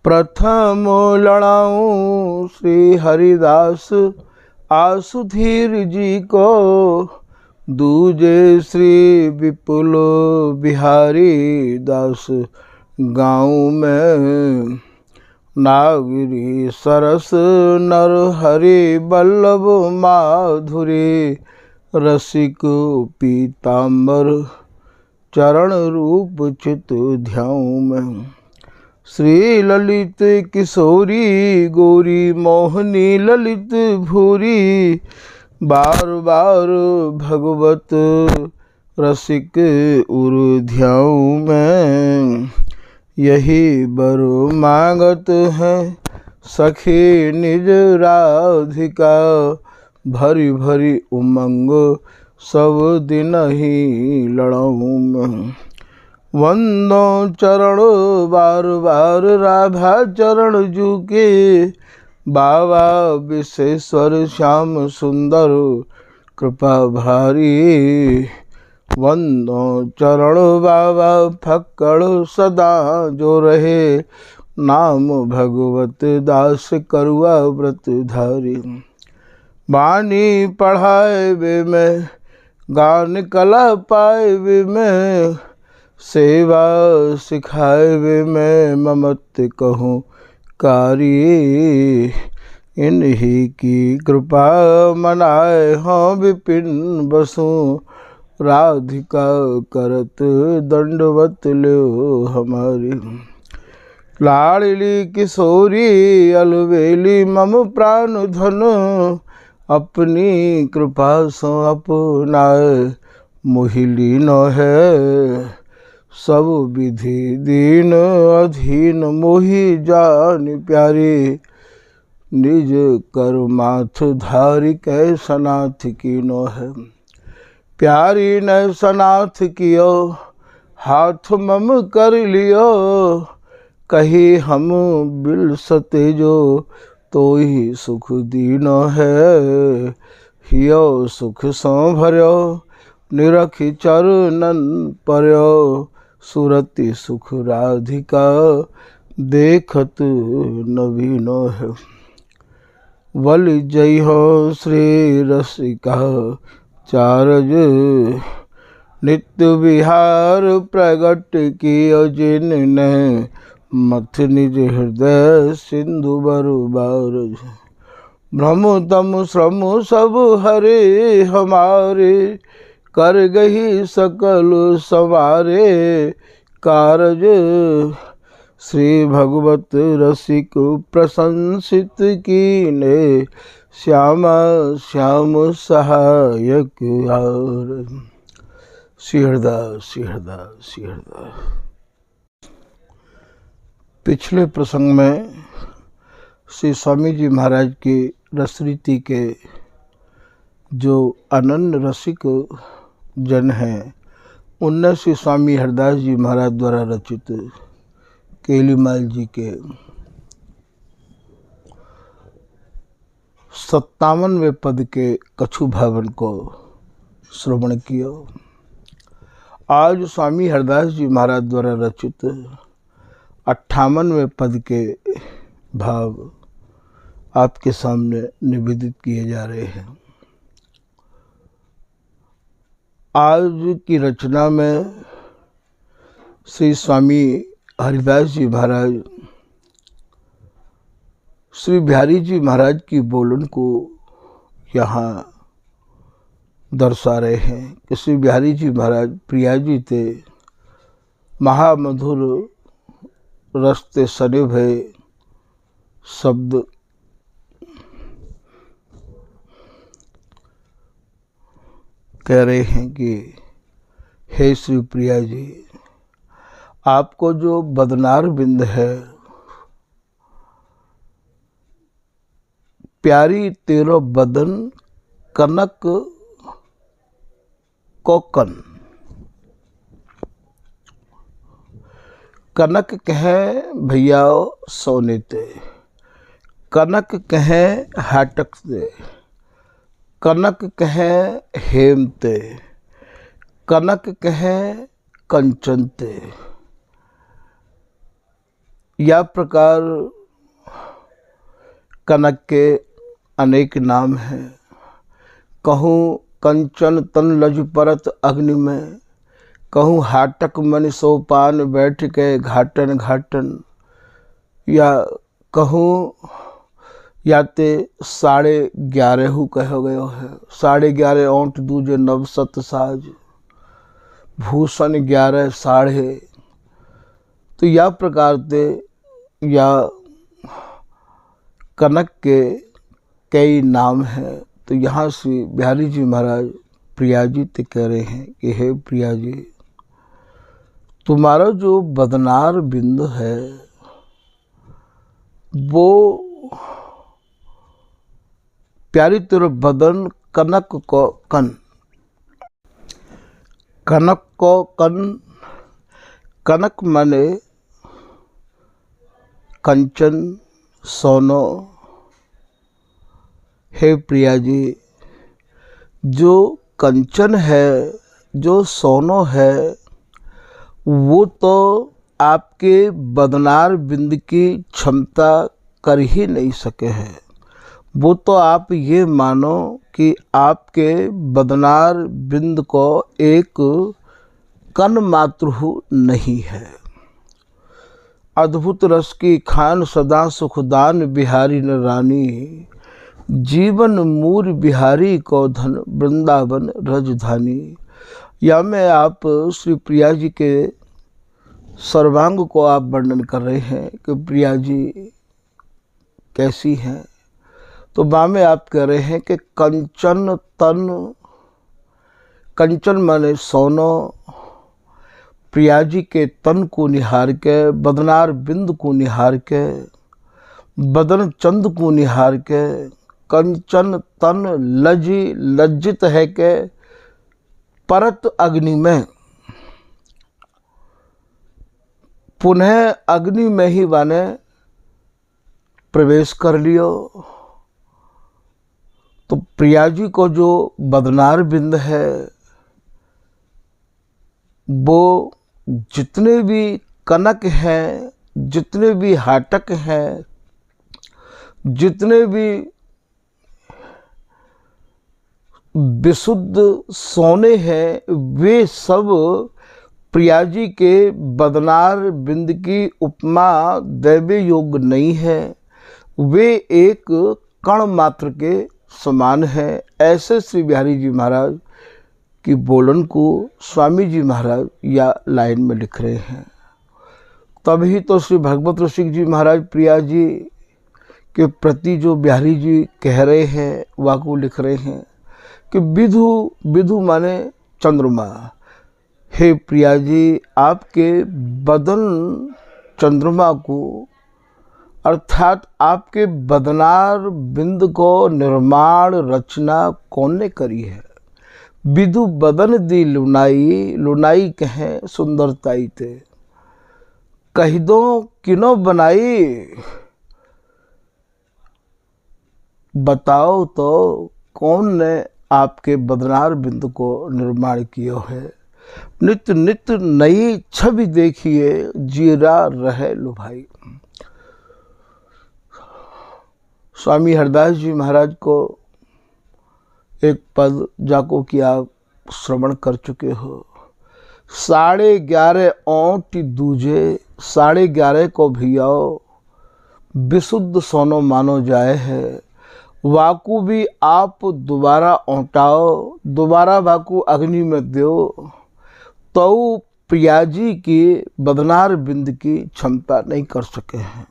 प्रथम लड़ाऊं श्री हरिदास आसुधीर जी को, दूजे श्री विपुल बिहारी दास गाँव में। नागरी सरस नर हरि बल्लभ माधुरी, रसिक पीताम्बर चरण रूप चित ध्याऊं में। श्री ललित किशोरी गौरी मोहनी ललित भूरी, बार बार भगवत रसिक उर ध्याऊं में। यही बर मांगत है सखी निज राधिका, भरी भरी उमंग सब दिन ही लड़ाऊं मैं। वंदो चरण बार बार राधा चरण जूके, बाबा विश्वेश्वर श्याम सुंदर कृपा भारी। वंदो चरण बाबा फक्कड़ सदा जो रहे, नाम भगवत दास करुआ व्रत धारी। बानी पढ़ाए वे में गान कला पाए वे में, सेवा सिखाए वे में ममत कहूँ कारी। इन्हीं की कृपा मनाए हों विपिन बसुं, राधिका करत दंडवत लो हमारी। लाडली किशोरी अलवेली मम प्राण धन, अपनी कृपा सो अपनाए मोहिली न है। सब विधि दीन अधीन मोहि जान प्यारी, निज कर माथ धारी कै सनाथ की नो है। प्यारी न सनाथ कियो हाथ मम कर लियो, कही हम बिल सते जो तो ही सुख दीनो है। हियो सुख सो भर्यो निरखि चरणन पर्यो, सुरति सुख राधिका देखत नवीनो है। वल जय हो श्री रसिका चारज, नित्य विहार प्रगट कियो जिनने, मथ निज हृदय सिंधु बरुबार। भ्रम तम श्रम सब हरे हमारे, कर गही सकल सवारे कारज। श्री भगवत रसिक प्रशंसित कीने, श्यामा श्याम सहायक आर। श्री हरिदास श्री हरिदास श्री हरिदास। पिछले प्रसंग में श्री स्वामी जी महाराज की रसरीति के जो अनन्य रसिक जन हैं, उनने श्री स्वामी हरिदास जी महाराज द्वारा रचित केलीमाल जी के 57वें पद के कछु भावन को श्रवण किया। आज स्वामी हरिदास जी महाराज द्वारा रचित 58वें पद के भाव आपके सामने निवेदित किए जा रहे हैं। आज की रचना में श्री स्वामी हरिदास जी महाराज श्री बिहारी जी महाराज की बोलन को यहाँ दर्शा रहे हैं कि श्री बिहारी जी महाराज प्रिया जी थे, महामधुर रस्ते सने भय शब्द कह रहे हैं कि हे श्री प्रिया जी, आपको जो बदनार बिंद है, प्यारी तेरो बदन कनक कोकन। कनक कहे भैया सोने ते, कनक कहे हाटक ते, कनक कहे हेम ते, कनक कहे कंचनते। या प्रकार कनक के अनेक नाम हैं। कहूँ कंचन तन लज परत अग्नि में, कहूँ हाटक मन सोपान बैठ के घाटन घाटन, या कहूँ याते 11:30 कहो गयो है। 11:30 ओंठ दूजे नवसत साज, भूषण 11 साढ़े। तो या प्रकार से या कनक के कई नाम हैं। तो यहाँ से बिहारी जी महाराज प्रिया जी ते कह रहे हैं कि हे प्रिया जी, तुम्हारा जो बदनार बिंद है वो प्यारी तेरे बदन कनक को कन, कनक को कन, कनक माने कंचन सोनो। हे प्रिया जी, जो कंचन है, जो सोनो है, वो तो आपके बदनार बिंद की क्षमता कर ही नहीं सके हैं। वो तो आप ये मानो कि आपके बदनार बिंद को एक कण मात्र नहीं है। अद्भुत रस की खान सदा सुखदान बिहारी न रानी, जीवन मूर बिहारी को धन वृंदावन रजधानी। या में आप श्री प्रिया जी के सर्वांग को आप वर्णन कर रहे हैं कि प्रिया जी कैसी हैं। तो बा में आप कह रहे हैं कि कंचन तन, कंचन माने सोनो, प्रिया जी के तन को निहार के, बदनार बिंद को निहार के, बदन चंद को निहार के, कंचन तन लजी लज्जित है के परत अग्नि में, पुनः अग्नि में ही वाने प्रवेश कर लियो। तो प्रिया जी को जो बदनार बिंद है वो जितने भी कनक हैं, जितने भी हाटक हैं, जितने भी विशुद्ध सोने हैं, वे सब प्रिया जी के बदनार बिंद की उपमा दैवे योग नहीं है। वे एक कण मात्र के समान है। ऐसे श्री बिहारी जी महाराज की बोलन को स्वामी जी महाराज या लाइन में लिख रहे हैं। तभी तो श्री भगवत रसिक जी महाराज प्रिया जी के प्रति जो बिहारी जी कह रहे हैं वाको लिख रहे हैं कि विधु, विधु माने चंद्रमा। हे प्रिया जी, आपके बदन चंद्रमा को अर्थात आपके बदनार बिंद को निर्माण रचना कौन ने करी है। विधु बदन दी लुनाई, लुनाई कहें सुंदरताई ते, कह दो किनो बनाई, बताओ तो कौन ने आपके बदनार बिंद को निर्माण किया है। नित्य नित्य नई छवि देखिए, जीरा रहे लुभाई। स्वामी हरदास जी महाराज को एक पद जाको कि आप श्रवण कर चुके हो। 11:30 ओंठ दूजे, 11:30 को भियाओ, विशुद्ध सोनो मानो जाए है। वाकू भी आप दोबारा औंटाओ, दोबारा वाकू अग्नि में दो, तो प्रिया जी की बदनार बिंद की क्षमता नहीं कर सके हैं।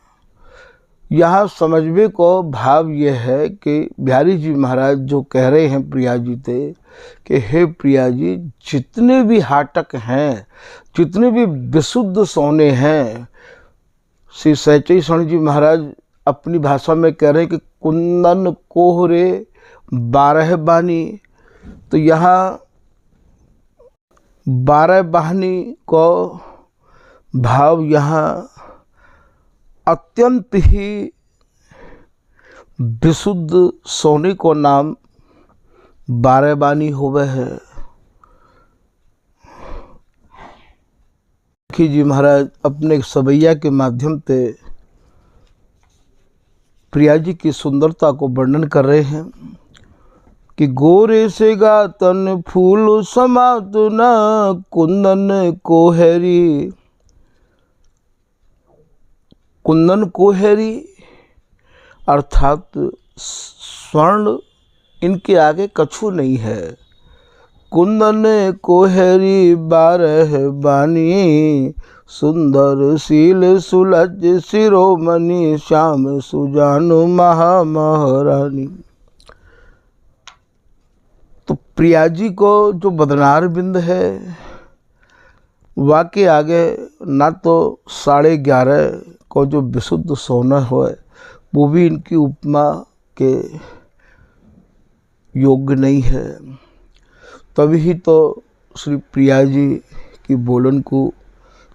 यहाँ समझवे को भाव ये है कि बिहारी जी महाराज जो कह रहे हैं प्रिया जी से कि हे प्रिया जी, जितने भी हाटक हैं, जितने भी विशुद्ध सोने हैं, श्री सहचई स्वर्ण जी महाराज अपनी भाषा में कह रहे हैं कि कुंदन कोहरे 12 बानी। तो यहाँ 12 बानी को भाव यहाँ अत्यंत ही विशुद्ध सोने को नाम 12 बानी होवे है। सखी जी महाराज अपने सवैया के माध्यम से प्रिया जी की सुंदरता को वर्णन कर रहे हैं कि गोरे से गातन फूल समात न कुंदन कोहरी, कुंदन कोहरी अर्थात स्वर्ण इनके आगे कछु नहीं है। कुंदन कोहरी बारह बानी, सुंदर शील सुलज शिरोमणि, श्याम सुजानु महामहारानी। तो प्रिया जी को जो बदनार बिंद है वाके आगे ना तो 11.5 को जो विशुद्ध सोना हो वो भी इनकी उपमा के योग्य नहीं है। तभी तो श्री प्रिया जी की बोलन को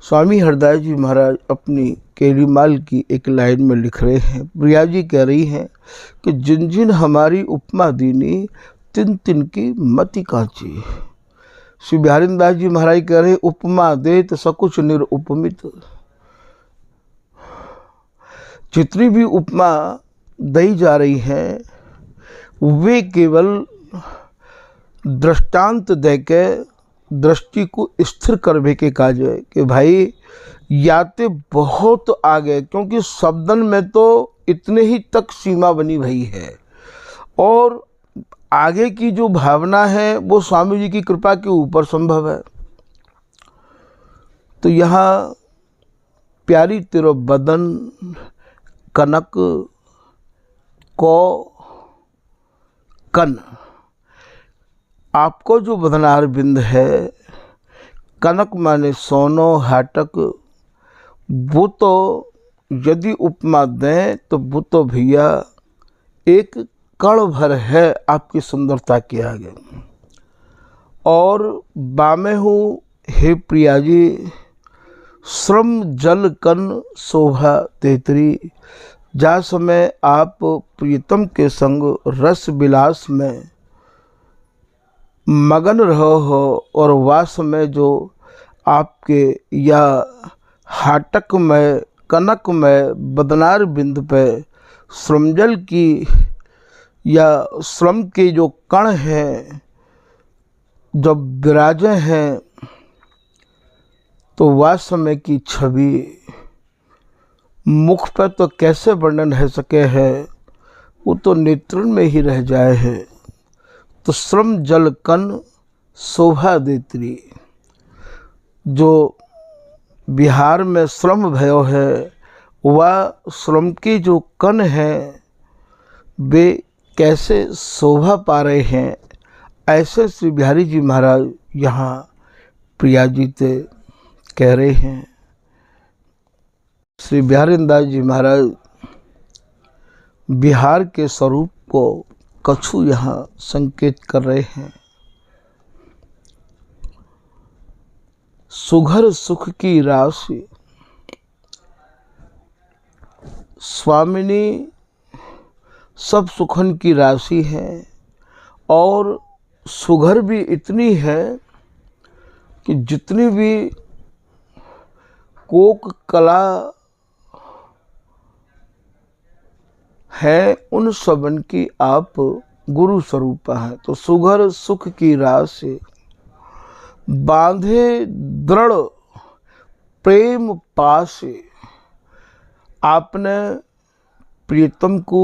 स्वामी हरदास जी महाराज अपनी केलीमाल की एक लाइन में लिख रहे हैं। प्रिया जी कह रही हैं कि जिन जिन हमारी उपमा दीनी, तिन तिन की मति कांची। श्री बिहारी दास जी महाराज कह रहे उपमा देत सकुच निरुपमित। जितनी भी उपमा दी जा रही हैं वे केवल दृष्टांत देके दृष्टि को स्थिर करने के काज है कि भाई याते बहुत आगे, क्योंकि शब्दन में तो इतने ही तक सीमा बनी भई है और आगे की जो भावना है वो स्वामी जी की कृपा के ऊपर संभव है। तो यहाँ प्यारी तेरो बदन कनक को कन, आपको जो बदनार बिंद है कनक माने सोनो हाटक, वो तो यदि उपमा दें तो वो तो भैया एक कण भर है आपकी सुंदरता के आगे। और बामे हूँ हे प्रिया जी श्रम जल कन शोभा तेतरी, जा समय आप प्रीतम के संग रस विलास में मगन रहो हो और वह समय जो आपके या हाटक में कनक में बदनार बिंद पे श्रमजल की या श्रम के जो कण हैं जब विराजे हैं तो वह समय की छवि मुख पर तो कैसे वर्णन है सके है, वो तो नेत्रण में ही रह जाए है। तो श्रम जल कन शोभा देत्री, जो बिहार में श्रम भयो है वह श्रम के जो कण हैं वे कैसे शोभा पा रहे हैं, ऐसे श्री बिहारी जी महाराज यहाँ प्रिया जी से कह रहे हैं। श्री बिहारी दास जी महाराज बिहार के स्वरूप को कछु यहाँ संकेत कर रहे हैं। सुघर सुख की राशि, स्वामिनी सब सुखन की राशि है और सुघर भी इतनी है कि जितनी भी कोक कला है उन सबन की आप गुरु स्वरूप हैं। तो सुघर सुख की राशि, बांधे दृढ़ प्रेम पास, आपने प्रीतम को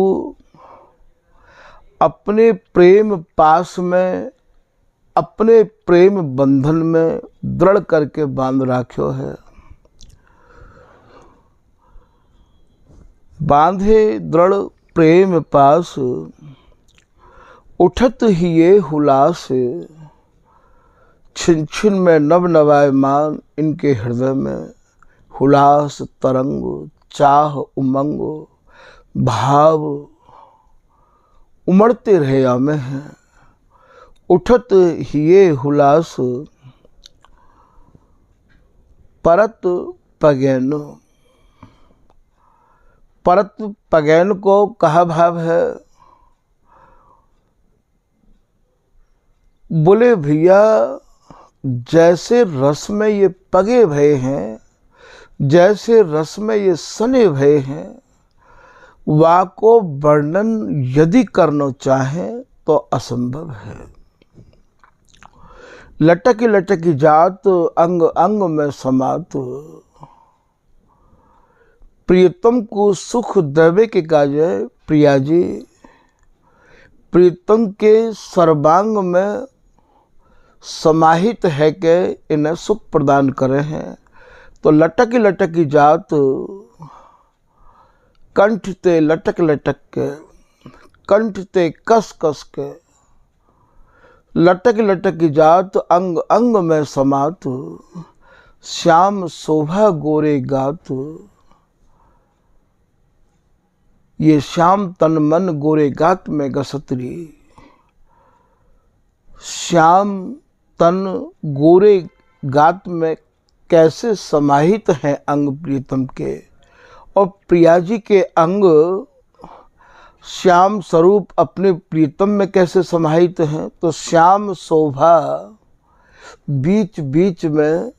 अपने प्रेम पास में अपने प्रेम बंधन में दृढ़ करके बांध राख्यो है। बांधे दृढ़ प्रेम पास, उठत ही ये हुलास, छिन छिन में नव नवायमान इनके हृदय में हुलास तरंग चाह उमंग भाव उमड़ते रहे आमे हैं। उठत ही ये हुलास परत पगैन, परत पगैन को कहा भाव है, बोले भैया जैसे रस में ये पगे भये हैं, जैसे रस में ये सने भये हैं, वाको वर्णन यदि करना चाहें तो असंभव है। लटकी लटकी जात अंग अंग में समात, प्रियतम को सुख देवे के काजे प्रिया जी प्रीतम के सर्वांग में समाहित है के इन्हें सुख प्रदान करे हैं। तो लटकी लटकी जात कंठ ते लटक लटक के, कंठ ते कस कस के, लटक लटकी जात अंग अंग में समात, श्याम शोभा गोरे गात। ये श्याम तन मन गोरे गात में गसतरी, श्याम तन गोरे गात में कैसे समाहित हैं अंग प्रीतम के, और प्रिया जी के अंग श्याम स्वरूप अपने प्रीतम में कैसे समाहित हैं। तो श्याम शोभा, बीच बीच में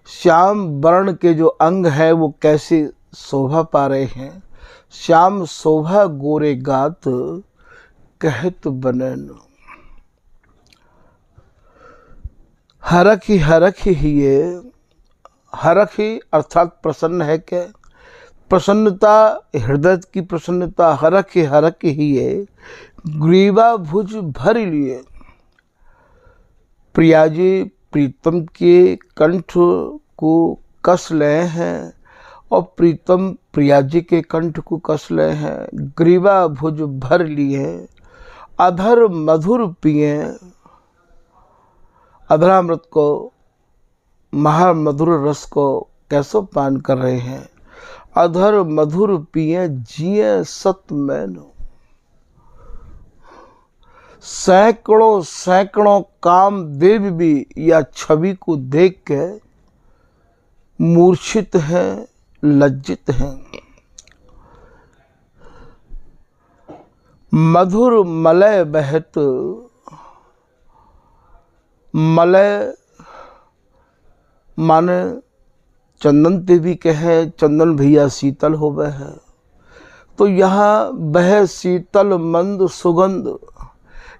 श्याम वर्ण के जो अंग है वो कैसे शोभा पा रहे हैं। श्याम शोभा गोरे गात कहत बनन, हरख ही ये, हरख ही अर्थात प्रसन्न है के, प्रसन्नता हृदय की प्रसन्नता, हरख ही ये ग्रीवा भुज भर लिए। प्रिया जी प्रीतम के कंठ को कस ले हैं और प्रीतम प्रिया जी के कंठ को कस ले हैं, ग्रीवा भुज भर लिए, अधर मधुर पिए, अधरामृत को महामधुर रस को कैसो पान कर रहे हैं। अधर मधुर पिए जिए सत मैनो, सैकड़ों सैकड़ों काम देव भी या छवि को देख के मूर्छित हैं, लज्जित हैं। मधुर मलय बहत, मलय माने चंदन देवी के है, चंदन भैया शीतल हो वह है। तो यहाँ बह शीतल मंद सुगंध,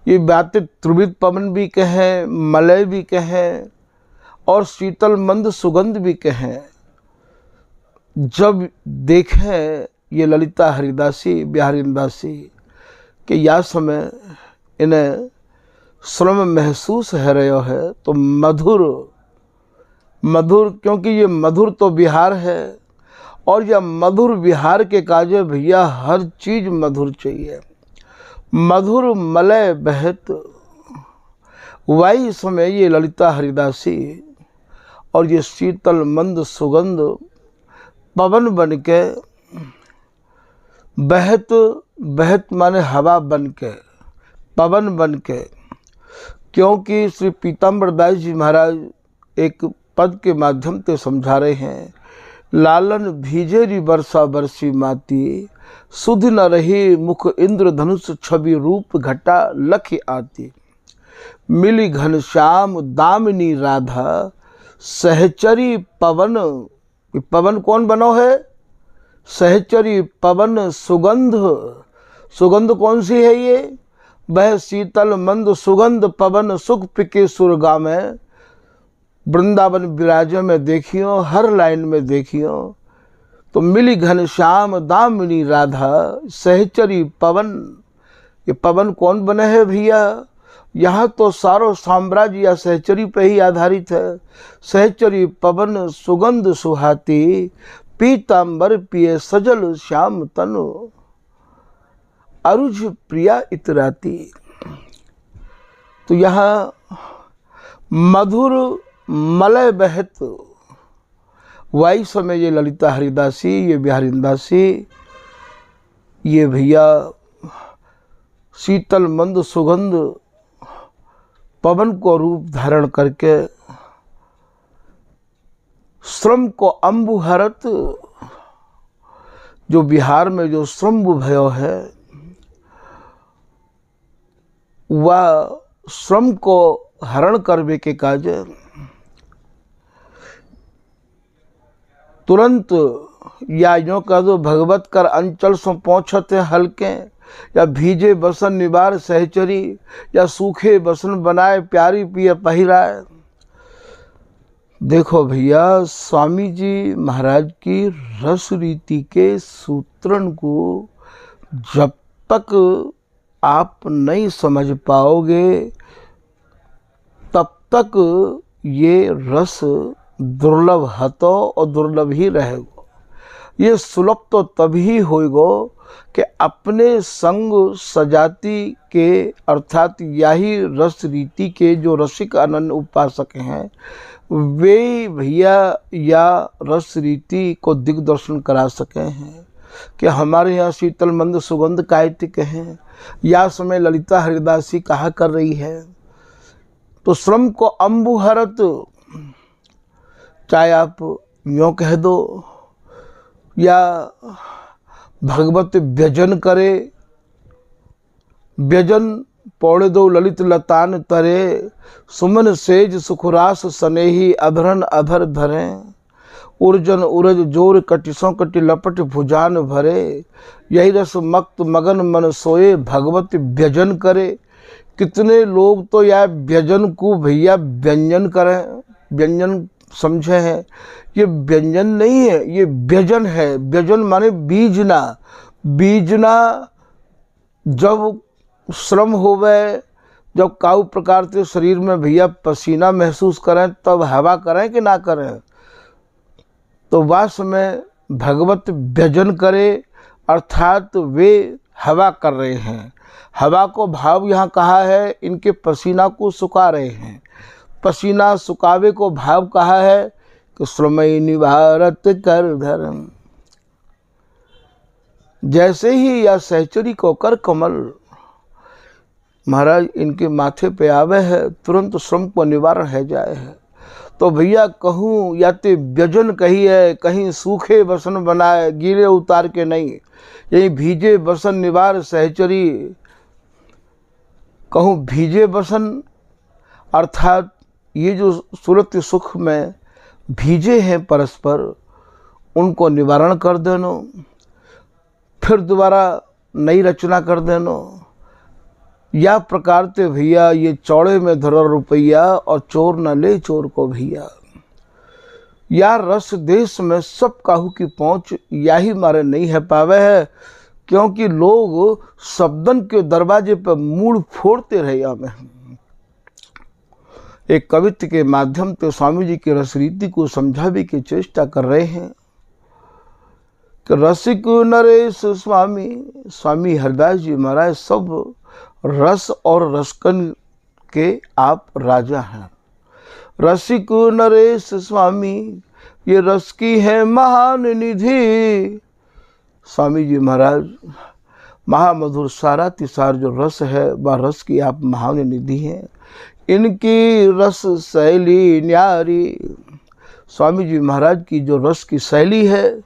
ये बातें त्रिविध पवन भी कहें, मलय भी कहें और शीतल मंद सुगंध भी कहें। जब देखें ये ललिता हरिदासी बिहारीदासी कि या समय इन्हें श्रम महसूस है रहे है, तो मधुर मधुर, क्योंकि ये मधुर तो बिहार है और यह मधुर बिहार के काजे भैया हर चीज मधुर चाहिए। मधुर मलय बहत, वही समय ये ललिता हरिदासी और ये शीतल मंद सुगंध पवन बन के बहत, बहत माने हवा बन के, पवन बन के। क्योंकि श्री पीताम्बर दास जी महाराज एक पद के माध्यम से समझा रहे हैं, लालन भीजेरी वर्षा बरसी माती, सुध न रही मुख इंद्र धनुष छवि रूप घटा लख आती, मिली घनश्याम दामिनी राधा सहचरी पवन। पवन कौन बनो है? सहचरी पवन सुगंध, सुगंध कौन सी है ये? वह शीतल मंद सुगंध पवन सुख पिके सुरगा में, वृंदावन विराजे में देखियो, हर लाइन में देखियो। तो मिली घनश्याम दामिनी राधा सहचरी पवन, ये पवन कौन बने है भैया? यहाँ तो सारो साम्राज्य या सहचरी पे ही आधारित है। सहचरी पवन सुगंध सुहाती, पीताम्बर पिए सजल श्याम तनु, अरुज प्रिया इतराती। तो यहाँ मधुर मलय बहत, वाई समय ये ललिता हरिदासी, ये बिहारीदासी, ये भैया शीतल मंद सुगंध पवन को रूप धारण करके श्रम को अम्बु हरत, जो बिहार में जो श्रम्भु भयो है, वह श्रम को हरण करबे के काज तुरंत या यूँ कह दो भगवत कर अंचल सो पहुँचते हल्के, या भीजे बसन निवार सहचरी, या सूखे बसन बनाए प्यारी पिय पहिराए। देखो भैया, स्वामी जी महाराज की रस रीति के सूत्रण को जब तक आप नहीं समझ पाओगे तब तक ये रस दुर्लभ हतो और दुर्लभ ही रहेगा। ये सुलभ तो तभी होएगो कि अपने संग सजाति के अर्थात यही रस रीति के जो रसिक अनन्य उपासक हैं वे भैया या रस रीति को दिग्दर्शन करा सके हैं कि हमारे यहाँ शीतल मंद सुगंध कायतिक हैं, या समय ललिता हरिदासी कहा कर रही है। तो श्रम को अम्बुहरत, चाहे आप यूँ कह दो या भगवत व्यजन करे, व्यजन पौड़े दो ललित लतान तरे, सुमन सेज सुखरास सनेही अभरन अभर धरें, उर्जन उरज जोर कटिसों कटि लपट भुजान भरे, यही रस मक्त मगन मन सोए भगवत व्यजन करे। कितने लोग तो यह व्यजन को भैया व्यंजन करें, व्यंजन समझे हैं, ये व्यंजन नहीं है, ये व्यजन है। व्यजन माने बीजना, बीजना जब श्रम होवे, जब काऊ प्रकार के शरीर में भैया पसीना महसूस करें तब हवा करें कि ना करें, तो वास में भगवत व्यजन करे अर्थात वे हवा कर रहे हैं। हवा को भाव यहाँ कहा है, इनके पसीना को सुखा रहे हैं। पसीना सुखावे को भाव कहा है कि श्रमय निवारत कर धर्म। जैसे ही या सहचरी को कर कमल महाराज इनके माथे पे आवे है, तुरंत श्रम को निवारण है जाए है। तो भैया कहूँ या ते व्यजन कही है, कहीं सूखे बसन बनाए गीले उतार के नहीं, यही भीजे बसन निवार सहचरी। कहूँ भीजे बसन अर्थात ये जो सूरत सुख में भीजे हैं परस्पर, उनको निवारण कर देनो, फिर दोबारा नई रचना कर देनो। या प्रकार ते भैया ये चौड़े में धरो रुपया और चोर न ले चोर को भैया। या रस देश में सब काहू की पहुँच यही मारे नहीं है पावे है, क्योंकि लोग शब्दन के दरवाजे पर मूड़ फोड़ते रहे। हमें एक कवित्व के माध्यम से स्वामी जी की रस रीति को समझाने की चेष्टा कर रहे हैं कि रसिक नरेश स्वामी, स्वामी हरदास जी महाराज सब रस और रसकन के आप राजा हैं। रसिक नरेश स्वामी ये रस की है महान निधि। स्वामी जी महाराज महामधुर सारा तिसार जो रस है वह रस की आप महान निधि हैं। इनकी रस शैली न्यारी। स्वामी जी महाराज की जो रस की शैली है,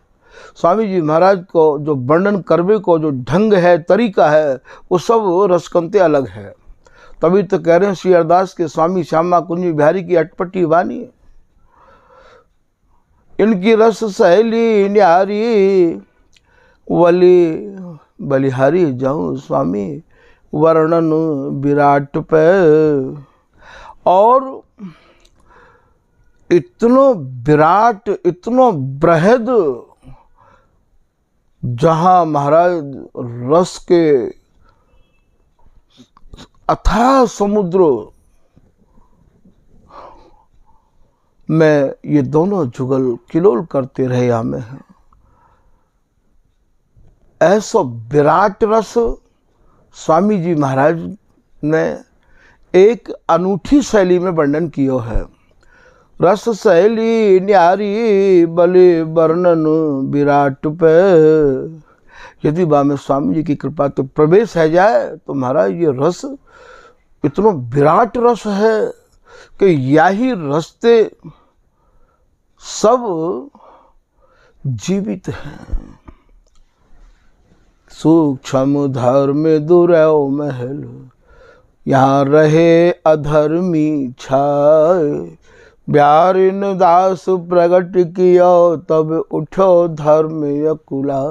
स्वामी जी महाराज को जो वर्णन करने को जो ढंग है, तरीका है, वो सब रसकंते अलग है। तभी तो कह रहे हैं श्री अरदास के स्वामी श्यामा कुंज बिहारी की अटपटी वाणी। इनकी रस शैली न्यारी, वली बलिहारी जाऊं स्वामी वर्णन विराट पे। और इतनो विराट, इतनो बृहद, जहां महाराज रस के अथाह समुद्र में ये दोनों जुगल किलोल करते रहे हमें। ऐसा विराट रस स्वामी जी महाराज ने एक अनूठी शैली में वर्णन किया है। रस शैली न्यारी बलि वर्णन विराट पे। यदि बा में स्वामी जी की कृपा तो प्रवेश है जाए तो महाराज ये रस इतना विराट रस है कि यही रस्ते सब जीवित हैं। सूक्ष्म धर्म दुरैव महल, यहाँ रहे अधर्मी छाए। ब्यारिन दास प्रगट कियो तब उठो धर्म अकुला।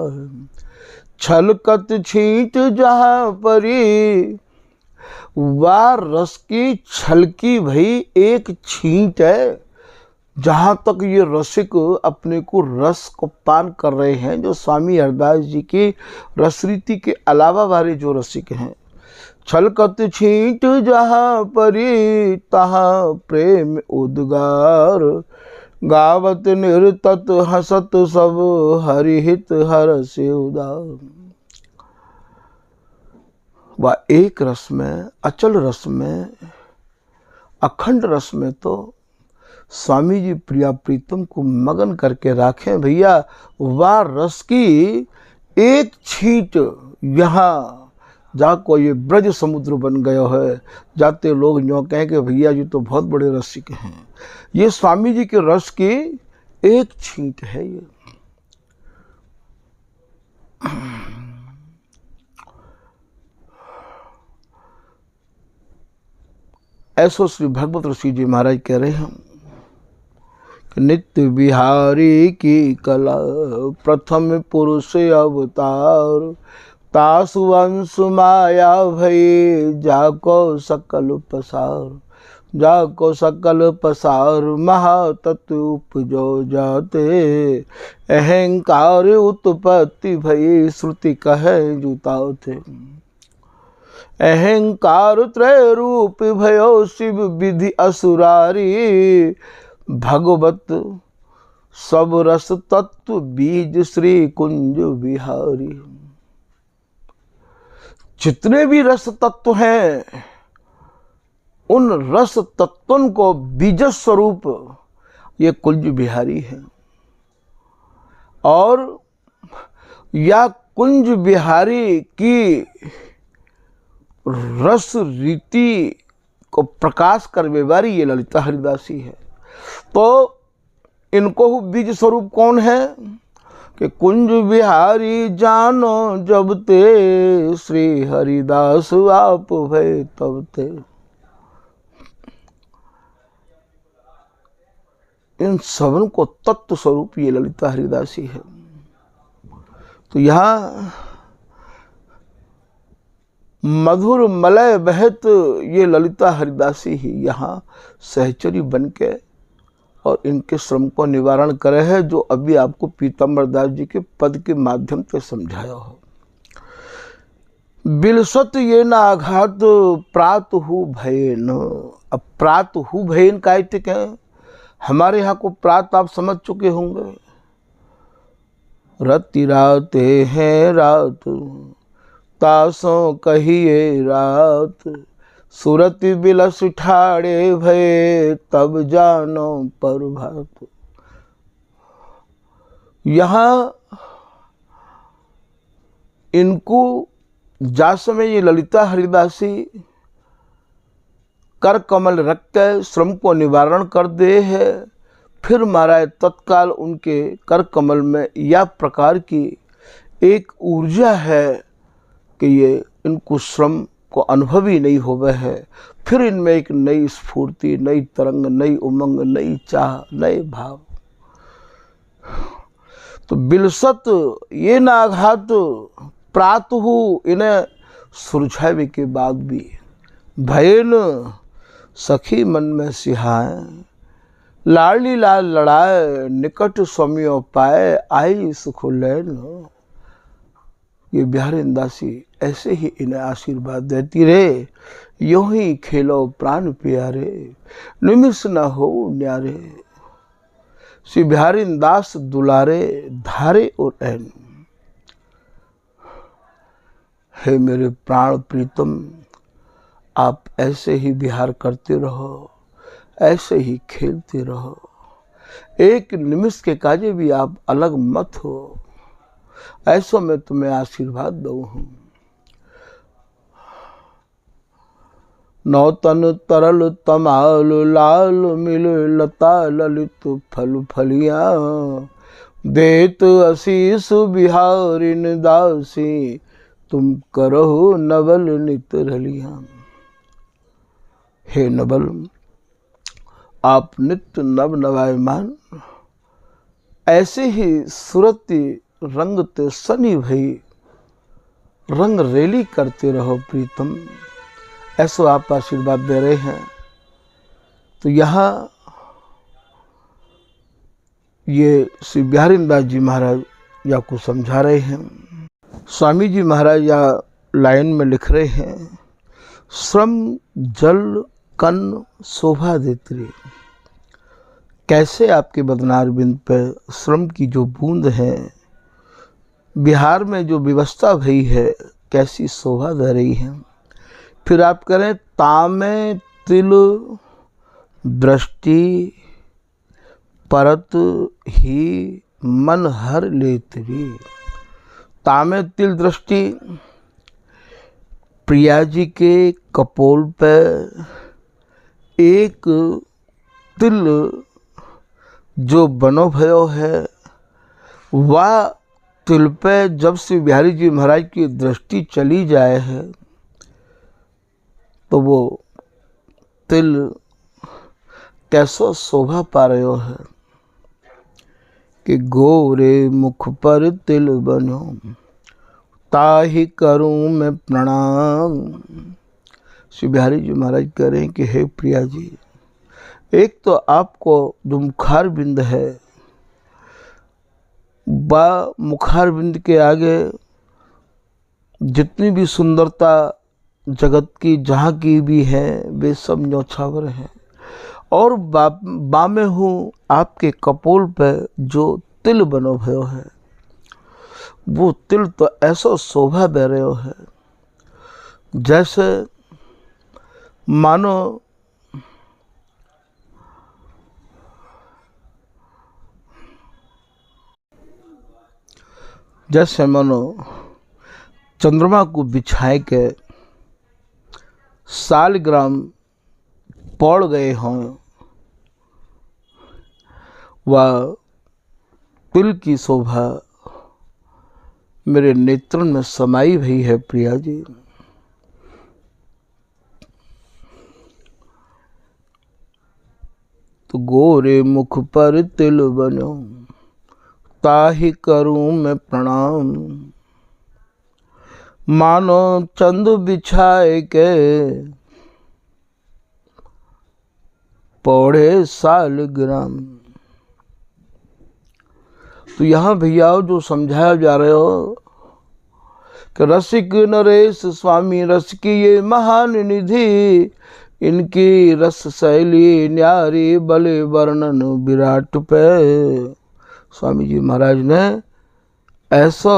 छलकत छींट जहाँ परी, वाह रस की छलकी भई एक छींट है। जहाँ तक ये रसिक अपने को रस को पान कर रहे हैं, जो स्वामी हरदास जी की रसरीति के अलावा वाले जो रसिक हैं। छलकत छींट जहाँ परी, तहाँ प्रेम उद्गार। गावत निरतत हसत सब, हरिहित हरस उदार। वह एक रस में, अचल रस में, अखंड रस में तो स्वामी जी प्रिया प्रीतम को मगन करके रखें भैया। वह रस की एक छींट यहाँ जाको ये ब्रज समुद्र बन गया है। जाते लोग यूँ कहें कि भैया जी तो बहुत बड़े रसिक हैं। ये स्वामी जी के रस की एक छींट है ये। ऐसो श्री भगवत ऋषि जी महाराज कह रहे हैं कि नित्य बिहारी की कला, प्रथम पुरुष अवतार। तासु वंश माया भई, जाको सकल पसार। जाको सकल पसार, महातत्व उपजो जाते। अहंकार उत्पत्ति भई, श्रुति कहे जुताओ थे। अहंकार त्रय रूप भयो, शिव विधि असुरारी। भगवत सब रस तत्व बीज, श्री कुंज बिहारी। जितने भी रस तत्व हैं, उन रस तत्वों को बीज स्वरूप ये कुंज बिहारी है। और या कुंज बिहारी की रस रीति को प्रकाश करने वाली ये ललिता हरिदासी है। तो इनको बीज स्वरूप कौन है कि कुंज बिहारी जानो जब ते, श्री हरिदास आप भय तब ते। इन सबों को तत्व स्वरूप ये ललिता हरिदासी है। तो यहाँ मधुर मलय बहत ये ललिता हरिदासी ही यहाँ सहचरी बन के और इनके श्रम को निवारण करे है, जो अभी आपको पीताम्बर दास जी के पद के माध्यम से समझाया हो। बिलसत ये न आघात, प्रात हु भयन। अब प्रात हु भयन का टिक है। हमारे यहाँ को प्रात आप समझ चुके होंगे। रति राते हैं रात, तासों कहिए रात। सूरत बिलस ठाड़े भये, तब जानो प्रभात। यहाँ इनको जा समय ये ललिता हरिदासी कर कमल रख के श्रम को निवारण कर दे है। फिर महाराज तत्काल उनके कर कमल में यह प्रकार की एक ऊर्जा है कि ये इनको श्रम को अनुभव ही नहीं होवे है। फिर इनमें एक नई स्फूर्ति, नई तरंग, नई उमंग, नई चाह, नए भाव। तो बिलसत ये नाघात, प्रातः इन्हें सुरझावे के बाद भी भयन सखी मन में सिहाए। लाडली लाल लड़ाए, निकट स्वामियों पाए, आई सुख लैन। ये बिहारी दासी ऐसे ही इन्हें आशीर्वाद देती रहे। यूं ही खेलो प्राण प्यारे, निमिष न हो न्यारे। श्री बिहारी दास दुलारे, धारे और ऐन। हे मेरे प्राण प्रीतम, आप ऐसे ही विहार करते रहो, ऐसे ही खेलते रहो। एक निमिष के काजे भी आप अलग मत हो। ऐसो मैं तुम्हें आशीर्वाद दऊ हूं। नौतन तरल तमाल, लाल मिल लता ललित फल फलिया। देत आशीष बिहारिन दासी, तुम करो नवल नित रलिया। हे नवल, आप नित्य नव नवायमान, ऐसे ही सुरति रंगते सनी भई, रंग रेली करते रहो प्रीतम। ऐसा आप आशीर्वाद दे रहे हैं। तो यहाँ ये श्री बिहारीदास जी महाराज या को समझा रहे हैं। स्वामी जी महाराज या लाइन में लिख रहे हैं, श्रम जल कन शोभा देत्री। कैसे आपके बदनार बिंद पर श्रम की जो बूंद है, बिहार में जो व्यवस्था भई है, कैसी शोभा दे रही है। फिर आप करें, तामे तिल दृष्टि परत ही मन हर लेतरी। तामे तिल दृष्टि, प्रिया जी के कपोल पर एक तिल जो बनो भयो है, वह तिल पे जब से बिहारी जी महाराज की दृष्टि चली जाए है, तो वो तिल कैसो शोभा पा रहे हो है कि गोरे मुख पर तिल बनो, ताहि करूं मैं प्रणाम। श्री बिहारी जी महाराज कह रहे हैं कि हे प्रिया जी, एक तो आपको जो मुखार बिंद है, बा मुखार बिंद के आगे जितनी भी सुंदरता जगत की जहाँ की भी है, वे सब न्यौछावर हैं। और बामे हूँ आपके कपोल पे जो तिल बनो भयो है, वो तिल तो ऐसा शोभा दे रहे हो है, जैसे मानो चंद्रमा को बिछाए के सालग्राम पड़ गए हों, वह तिल की शोभा मेरे नेत्रों में समाई हुई है प्रिया जी। तो गोरे मुख पर तिल बनो, ताहि करूं मैं प्रणाम। मानो चंद बिछाए के पौड़े सालग्राम। तो यहाँ भैया जो समझाया जा रहे हो कि रसिक नरेश स्वामी रस की ये महान निधि, इनकी रस शैली न्यारी बले वर्णन विराट पे। स्वामी जी महाराज ने ऐसा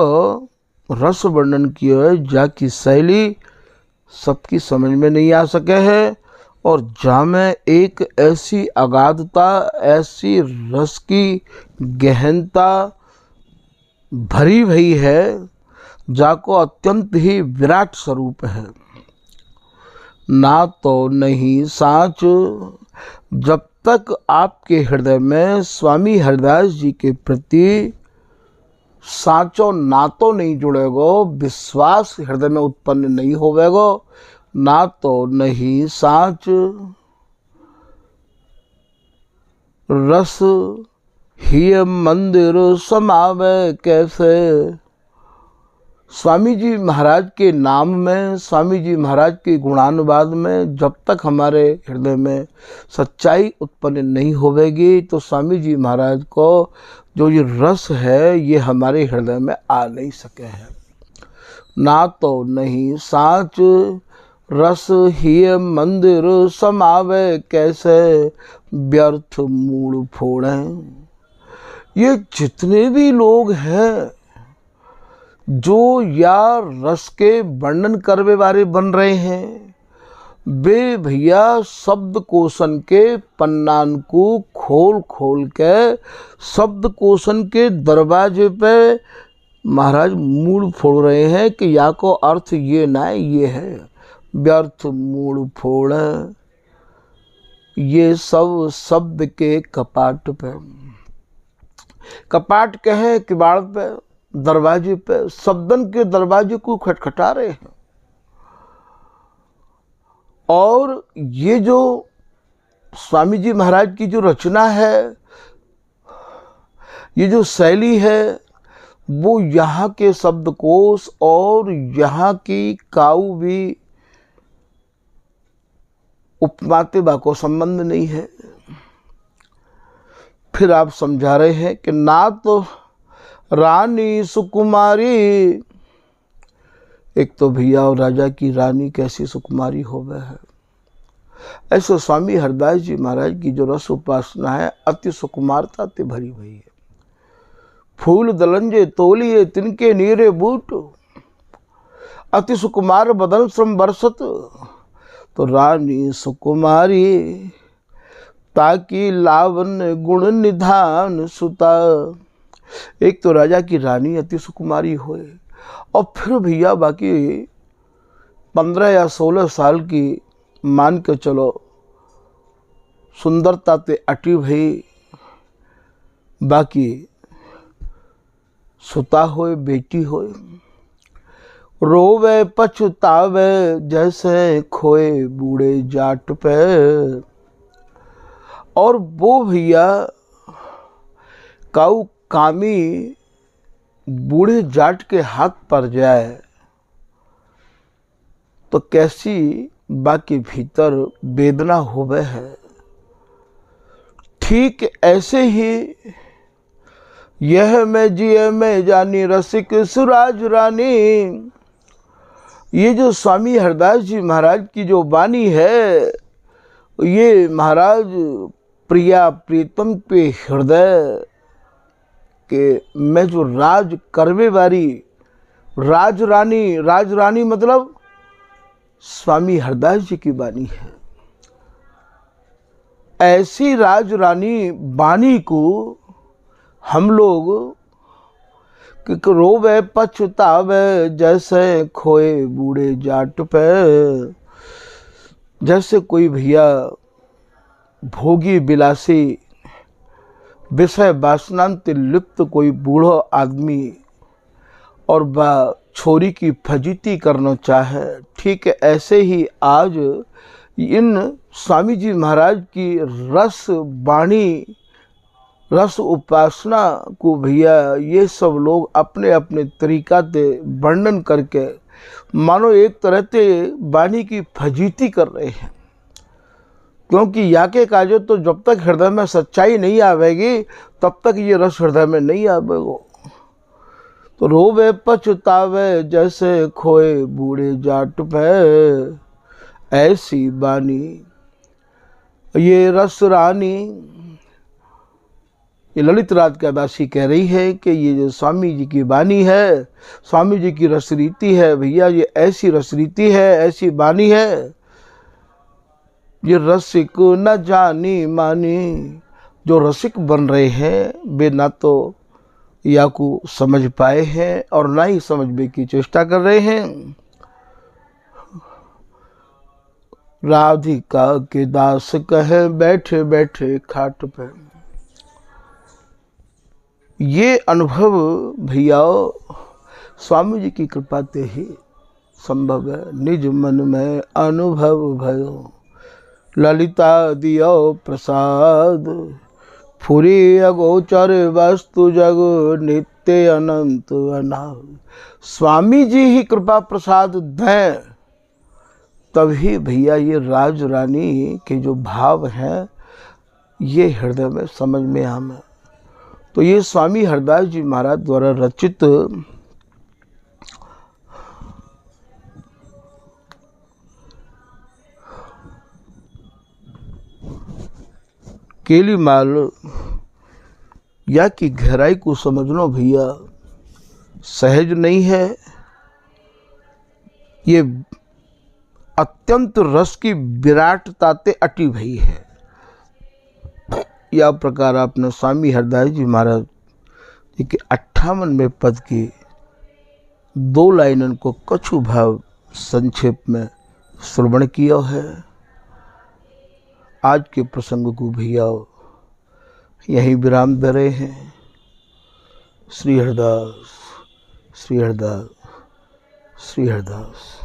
रस वर्णन किया है जाकी शैली सबकी समझ में नहीं आ सके है, और जा में एक ऐसी अगाधता, ऐसी रस की गहनता भरी भई है, जाको अत्यंत ही विराट स्वरूप है। ना तो नहीं साच, जब तक आपके हृदय में स्वामी हरदास जी के प्रति साचो नातो नहीं जुड़ेगो, विश्वास हृदय में उत्पन्न नहीं होवेगो, ना तो नहीं साच रस ही मंदिर समावे कैसे। स्वामी जी महाराज के नाम में, स्वामी जी महाराज के गुणानुवाद में जब तक हमारे हृदय में सच्चाई उत्पन्न नहीं होवेगी, तो स्वामी जी महाराज को जो ये रस है, ये हमारे हृदय में आ नहीं सके हैं। ना तो नहीं साच रस ही मंदिर समावे कैसे, व्यर्थ मूल फोड़े। ये जितने भी लोग हैं जो या रस के वर्णन करने वाले बन रहे हैं, वे भैया शब्द कोशन के पन्नान को खोल खोल के शब्द कोशन के दरवाजे पे महाराज मूल फोड़ रहे हैं कि या को अर्थ ये ना ये है, व्यर्थ मूल फोड़। ये सब शब्द के कपाट पे, कपाट कहे किवाड़ पे, दरवाजे पे, शब्दन के दरवाजे को खटखटा रहे हैं। और ये जो स्वामी जी महाराज की जो रचना है, ये जो शैली है, वो यहाँ के शब्दकोश और यहाँ की काऊ भी उपमाते बा को संबंध नहीं है। फिर आप समझा रहे हैं कि ना तो रानी सुकुमारी, एक तो भैया और राजा की रानी कैसी सुकुमारी हो गए है, ऐसे स्वामी हरदास जी महाराज की जो रस उपासना है अति सुकुमारता से भरी हुई है। फूल दलंजे तोलिए तिनके नीरे बूट, अति सुकुमार बदन श्रम बरसत। तो रानी सुकुमारी ताकि लावन गुण निधान सुता। एक तो राजा की रानी अति सुकुमारी होए, और फिर भैया बाकी 15 या 16 साल की मान के चलो सुंदरता ते अटी भई, बाकी सुता होए बेटी होए, रोवे पछतावे जैसे खोए बूढ़े जाट पे। और वो भैया काऊ कामी बूढ़े जाट के हाथ पर जाए तो कैसी बाकी भीतर वेदना होवे है। ठीक ऐसे ही यह मैं जिए मैं जानी रसिक सुराज रानी, ये जो स्वामी हरदास जी महाराज की जो वाणी है, ये महाराज प्रिया प्रीतम पे हृदय के मैं जो राज करवे वाली राज रानी मतलब स्वामी हरदास जी की वाणी है। ऐसी राज रानी वाणी को हम लोग रोवे पछतावे जैसे खोए बूढ़े जाट पे। जैसे कोई भैया भोगी बिलासी विषय वासनांत लिप्त कोई बूढ़ो आदमी और बा छोरी की फजीती करना चाहे, ठीक है ऐसे ही आज इन स्वामी जी महाराज की रस वाणी रस उपासना को भैया ये सब लोग अपने अपने तरीका से वर्णन करके मानो एक तरह से वाणी की फजीती कर रहे हैं। क्योंकि याके काजो तो जब तक हृदय में सच्चाई नहीं आवेगी तब तक ये रस हृदय में नहीं आवेगा। तो रोवे पछतावे जैसे खोए बूढ़े जाट पे, ऐसी वाणी ये रस रानी। ये ललित राज का दासी कह रही है कि ये जो स्वामी जी की वाणी है, स्वामी जी की रसरीति है भैया, ये ऐसी रसरीति है, ऐसी वाणी है, ये रसिक न जानी मानी। जो रसिक बन रहे हैं वे ना तो या को समझ पाए हैं और ना ही समझने की चेष्टा कर रहे हैं। राधिका के दास कहे बैठे बैठे खाट पे। ये अनुभव भैया स्वामी जी की कृपा से ही संभव है। निज मन में अनुभव भयो ललिता दियो प्रसाद, फुरी अगोचर वस्तु जग नित्य अनंत अनाद। स्वामी जी ही कृपा प्रसाद दें तभी भैया ये राज रानी के जो भाव हैं ये हृदय में समझ में आवे। तो ये स्वामी हरदास जी महाराज द्वारा रचित केलीमाल या की गहराई को समझना भैया सहज नहीं है। ये अत्यंत रस की विराटता ते अटी भई है। या प्रकार आपने स्वामी हरदास जी महाराज जी के 58वें पद की 2 लाइनन को कछु भाव संक्षेप में श्रवण किया है। आज के प्रसंग को भैया यहीं विराम दे रहे हैं। श्री हरदास, श्री हरदास, श्री हरदास।